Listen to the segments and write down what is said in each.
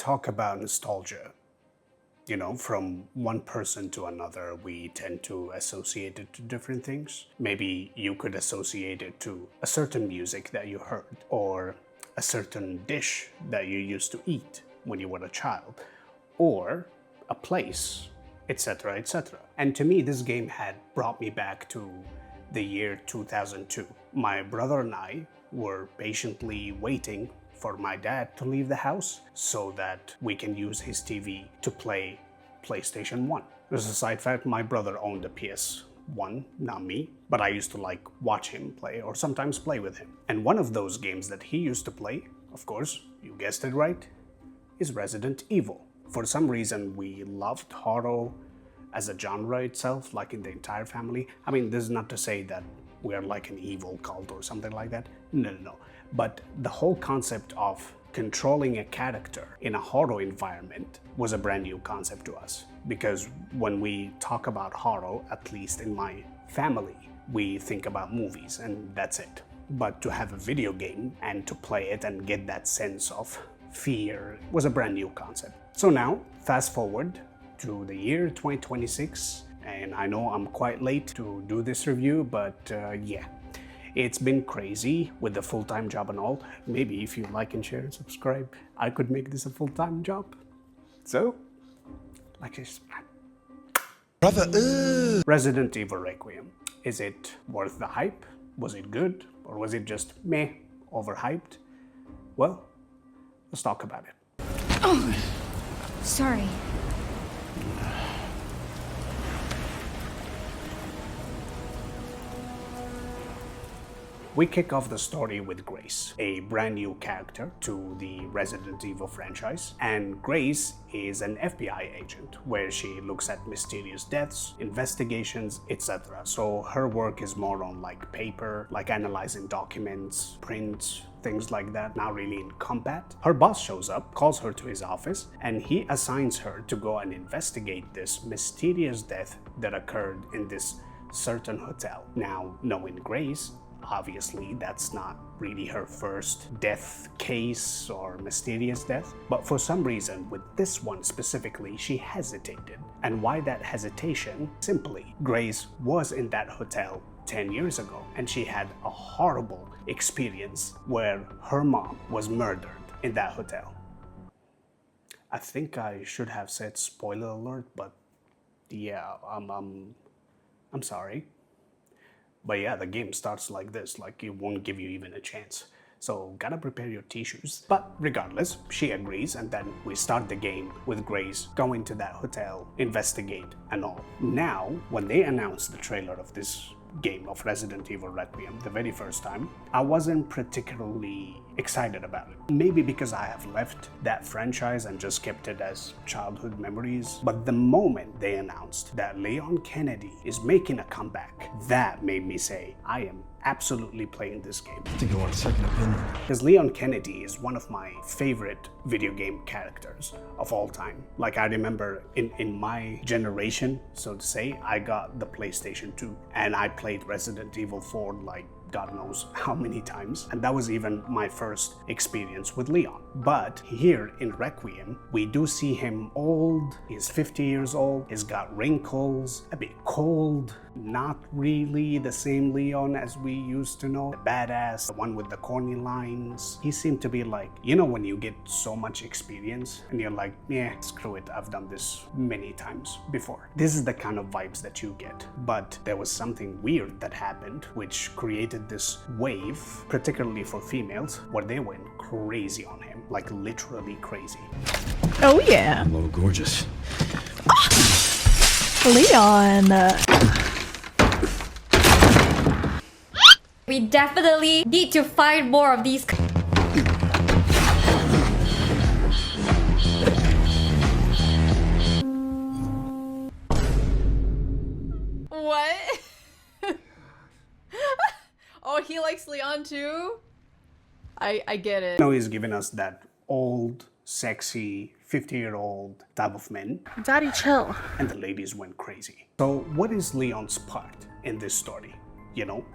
talk about nostalgia, from one person to another, we tend to associate it to different things. Maybe you could associate it to a certain music that you heard, or a certain dish that you used to eat when you were a child, or a place, etc., etc. And to me, this game had brought me back to the year 2002. My brother and I were patiently waiting for my dad to leave the house so that we can use his TV to play PlayStation 1. There's a side fact, my brother owned a PS1, not me, but I used to watch him play or sometimes play with him. And one of those games that he used to play, of course, you guessed it right, is Resident Evil. For some reason, we loved horror as a genre itself, like in the entire family. I mean, this is not to say that we are like an evil cult or something like that. No. But the whole concept of controlling a character in a horror environment was a brand new concept to us. Because when we talk about horror, at least in my family, we think about movies and that's it. But to have a video game and to play it and get that sense of fear was a brand new concept. So now, fast forward to the year 2026, and I know I'm quite late to do this review, but yeah. It's been crazy with the full-time job and all. Maybe if you like and share and subscribe, I could make this a full-time job. So, like this. Brother, Resident Evil Requiem. Is it worth the hype? Was it good? Or was it just meh, overhyped? Well, let's talk about it. Oh, sorry. We kick off the story with Grace, a brand new character to the Resident Evil franchise. And Grace is an FBI agent where she looks at mysterious deaths, investigations, etc. So her work is more on paper, analyzing documents, prints, things like that, not really in combat. Her boss shows up, calls her to his office, and he assigns her to go and investigate this mysterious death that occurred in this certain hotel. Now, knowing Grace, obviously, that's not really her first death case or mysterious death, but for some reason, with this one specifically, she hesitated. And why that hesitation? Simply, Grace was in that hotel 10 years ago, and she had a horrible experience where her mom was murdered in that hotel. I think I should have said spoiler alert, but yeah, I'm sorry. But yeah, the game starts like this, it won't give you even a chance. So gotta prepare your tissues. But regardless, she agrees, and then we start the game with Grace going to that hotel, investigate and all. Now, when they announced the trailer of this game of Resident Evil Requiem the very first time, I wasn't particularly excited about it. Maybe because I have left that franchise and just kept it as childhood memories. But the moment they announced that Leon Kennedy is making a comeback, that made me say, I am absolutely playing this game. I think I want a second opinion. Because Leon Kennedy is one of my favorite video game characters of all time. I remember in my generation, so to say, I got the PlayStation 2 and I played Resident Evil 4 God knows how many times, and that was even my first experience with Leon. But here in Requiem, we do see him old, he's 50 years old, he's got wrinkles, a bit cold, not really the same Leon as we used to know, the badass, the one with the corny lines. He seemed to be when you get so much experience and you're yeah, screw it, I've done this many times before. This is the kind of vibes that you get. But there was something weird that happened which created this wave, particularly for females, where they went crazy on him, literally crazy. Oh yeah. Hello, gorgeous. Leon. We definitely need to find more of these. What? Oh, he likes Leon too? I get it. He's giving us that old, sexy, 50-year-old type of men. Daddy, chill. And the ladies went crazy. So what is Leon's part in this story?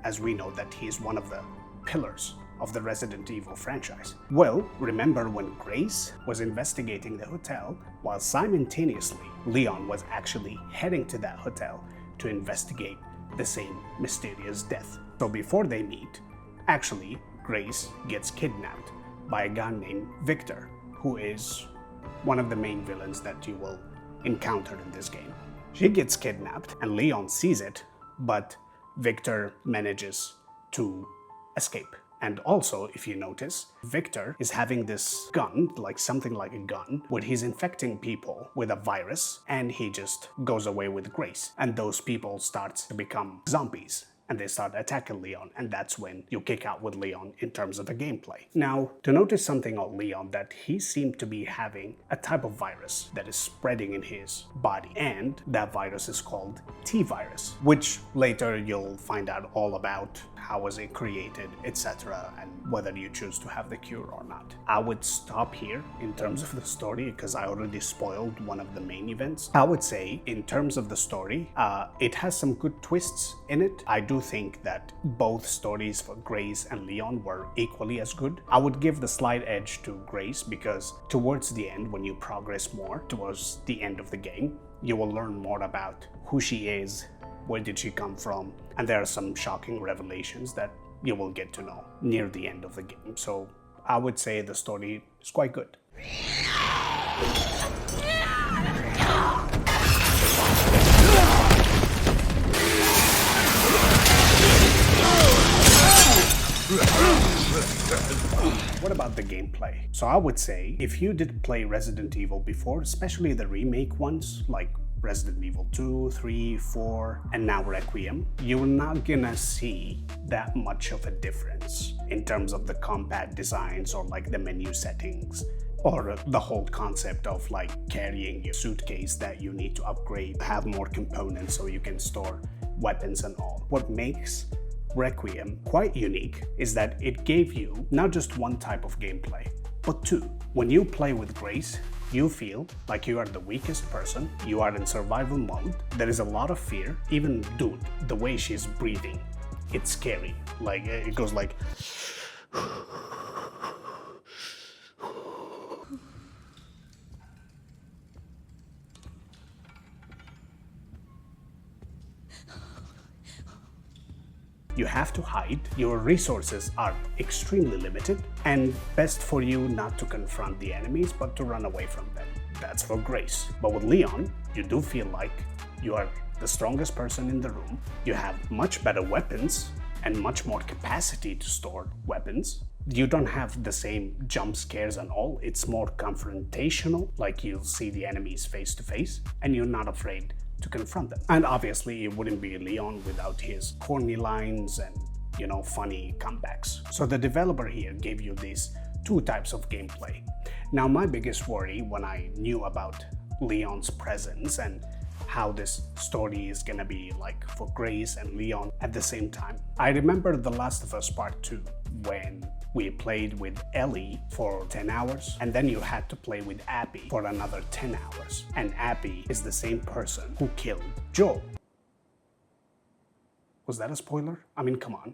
As we know that he's one of the pillars of the Resident Evil franchise. Well, remember when Grace was investigating the hotel, while simultaneously Leon was actually heading to that hotel to investigate the same mysterious death. So before they meet, actually, Grace gets kidnapped by a guy named Victor, who is one of the main villains that you will encounter in this game. She gets kidnapped and Leon sees it, but Victor manages to escape. And also, if you notice, Victor is having this gun, like something like a gun, where he's infecting people with a virus, and he just goes away with Grace. And those people start to become zombies, and they start attacking Leon, and that's when you kick out with Leon in terms of the gameplay. Now, to notice something on Leon, that he seemed to be having a type of virus that is spreading in his body, and that virus is called T-virus, which later you'll find out all about how was it created, etc., and whether you choose to have the cure or not. I would stop here in terms of the story because I already spoiled one of the main events. I would say in terms of the story, it has some good twists in it. I do think that both stories for Grace and Leon were equally as good. I would give the slight edge to Grace because towards the end, when you progress more towards the end of the game, you will learn more about who she is, where did she come from, and there are some shocking revelations that you will get to know near the end of the game. So I would say the story is quite good. What about the gameplay? So I would say if you did play Resident Evil before, especially the remake ones like Resident Evil 2, 3, 4, and now Requiem, you're not gonna see that much of a difference in terms of the combat designs or like the menu settings or the whole concept of like carrying your suitcase that you need to upgrade, have more components so you can store weapons and all. What makes Requiem quite unique is that it gave you not just one type of gameplay, but two. When you play with Grace, you feel like you are the weakest person, you are in survival mode, there is a lot of fear. Even, dude, the way she's breathing, it's scary. Like, it goes like... You have to hide, your resources are extremely limited, and best for you not to confront the enemies but to run away from them. That's for Grace. But with Leon, you do feel like you are the strongest person in the room, you have much better weapons and much more capacity to store weapons. You don't have the same jump scares and all, it's more confrontational, like you'll see the enemies face to face, and you're not afraid to confront them. And obviously it wouldn't be Leon without his corny lines and, you know, funny comebacks. So the developer here gave you these two types of gameplay. Now my biggest worry when I knew about Leon's presence and how this story is gonna be like for Grace and Leon at the same time. I remember The Last of Us Part 2 when we played with Ellie for 10 hours and then you had to play with Abby for another 10 hours. And Abby is the same person who killed Joel. Was that a spoiler? I mean, come on.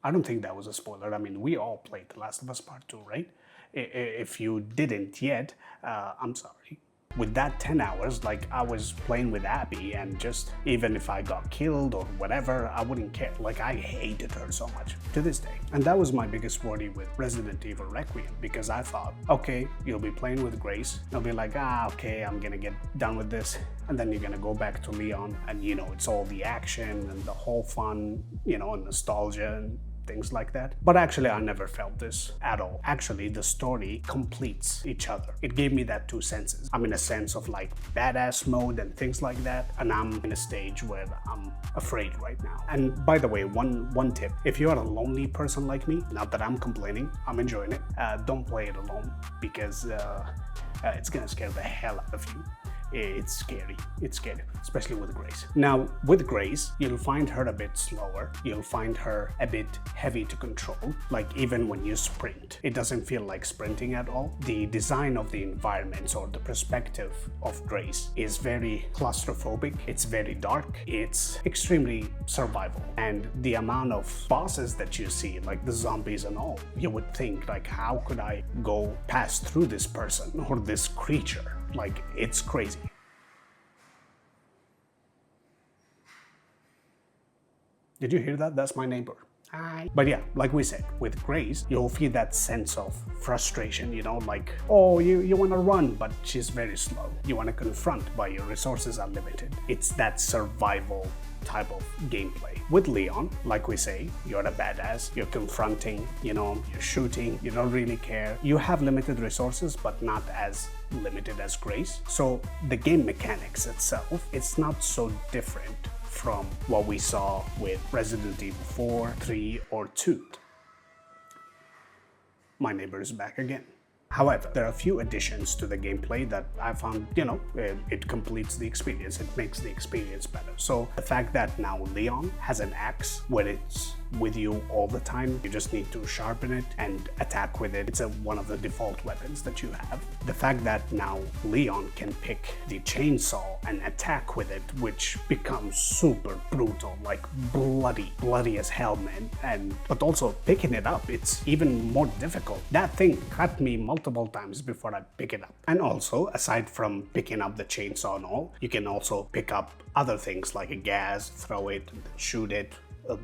I don't think that was a spoiler. I mean, we all played The Last of Us Part 2, right? If you didn't yet, I'm sorry. With that 10 hours, like I was playing with Abby and just even if I got killed or whatever, I wouldn't care. Like I hated her so much to this day. And that was my biggest worry with Resident Evil Requiem because I thought, okay, you'll be playing with Grace. You'll be like, okay, I'm gonna get done with this. And then you're gonna go back to Leon and you know, it's all the action and the whole fun, you know, and nostalgia and things like that. But actually I never felt this at all. Actually the story completes each other. It gave me that two senses. I'm in a sense of like badass mode and things like that, and I'm in a stage where I'm afraid right now. And by the way, one tip, if you're a lonely person like me, not that I'm complaining, I'm enjoying it, don't play it alone because it's gonna scare the hell out of you. it's scary. It's scary, especially with Grace. Now, with Grace, you'll find her a bit slower. You'll find her a bit heavy to control. Like even when you sprint, it doesn't feel like sprinting at all. The design of the environments or the perspective of Grace is very claustrophobic. It's very dark. It's extremely survival. And the amount of bosses that you see, like the zombies and all, you would think like, how could I go past through this person or this creature? Like, it's crazy. Did you hear that? That's my neighbor. Hi. But yeah, like we said, with Grace, you'll feel that sense of frustration, you know, like, oh, you want to run, but she's very slow. You want to confront, but your resources are limited. It's that survival type of gameplay. With Leon, like we say, you're a badass, you're confronting, you know, you're shooting, you don't really care. You have limited resources, but not as limited as Grace. So the game mechanics itself, it's not so different from what we saw with Resident Evil 4, 3, or 2. My neighbor is back again. However, there are a few additions to the gameplay that I found, you know, it completes the experience, it makes the experience better. So the fact that now Leon has an axe where it's with you all the time, you just need to sharpen it and attack with it. It's one of the default weapons that you have. The fact that now Leon can pick the chainsaw and attack with it, which becomes super brutal, like bloody as hell, man. But also picking it up, it's even more difficult. That thing cut me multiple times before I pick it up. And also, aside from picking up the chainsaw and all, you can also pick up other things like a gas, throw it, shoot it,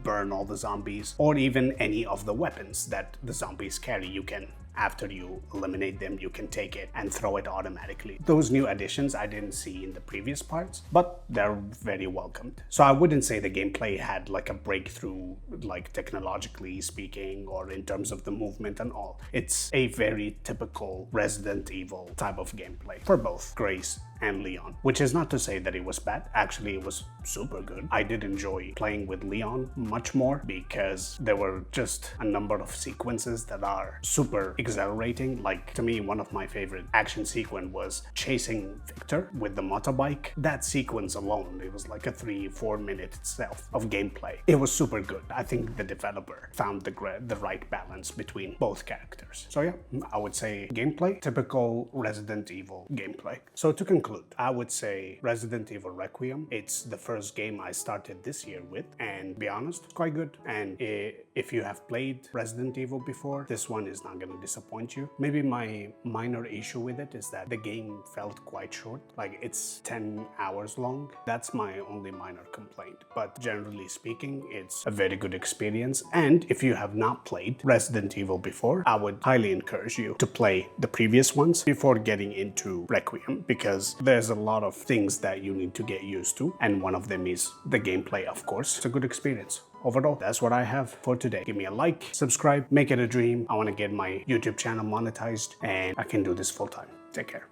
burn all the zombies, or even any of the weapons that the zombies carry. You can, after you eliminate them, you can take it and throw it automatically. Those new additions I didn't see in the previous parts, but they're very welcomed. So I wouldn't say the gameplay had like a breakthrough, like technologically speaking, or in terms of the movement and all. It's a very typical Resident Evil type of gameplay for both Grace and Leon, which is not to say that it was bad. Actually, it was super good. I did enjoy playing with Leon much more because there were just a number of sequences that are super exhilarating. Like, to me, one of my favorite action sequence was chasing Victor with the motorbike. That sequence alone, it was like a 3-4 minute itself of gameplay. It was super good. I think the developer found the right balance between both characters. So yeah, I would say gameplay, typical Resident Evil gameplay. So to conclude, I would say Resident Evil Requiem. It's the first game I started this year with, and to be honest, quite good. And if you have played Resident Evil before, this one is not going to disappoint you. Maybe my minor issue with it is that the game felt quite short, like it's 10 hours long. That's my only minor complaint, but generally speaking, it's a very good experience. And if you have not played Resident Evil before, I would highly encourage you to play the previous ones before getting into Requiem, because there's a lot of things that you need to get used to, and one of them is the gameplay, of course. It's a good experience. Overall, that's what I have for today. Give me a like, subscribe, make it a dream. I want to get my YouTube channel monetized, and I can do this full time. Take care.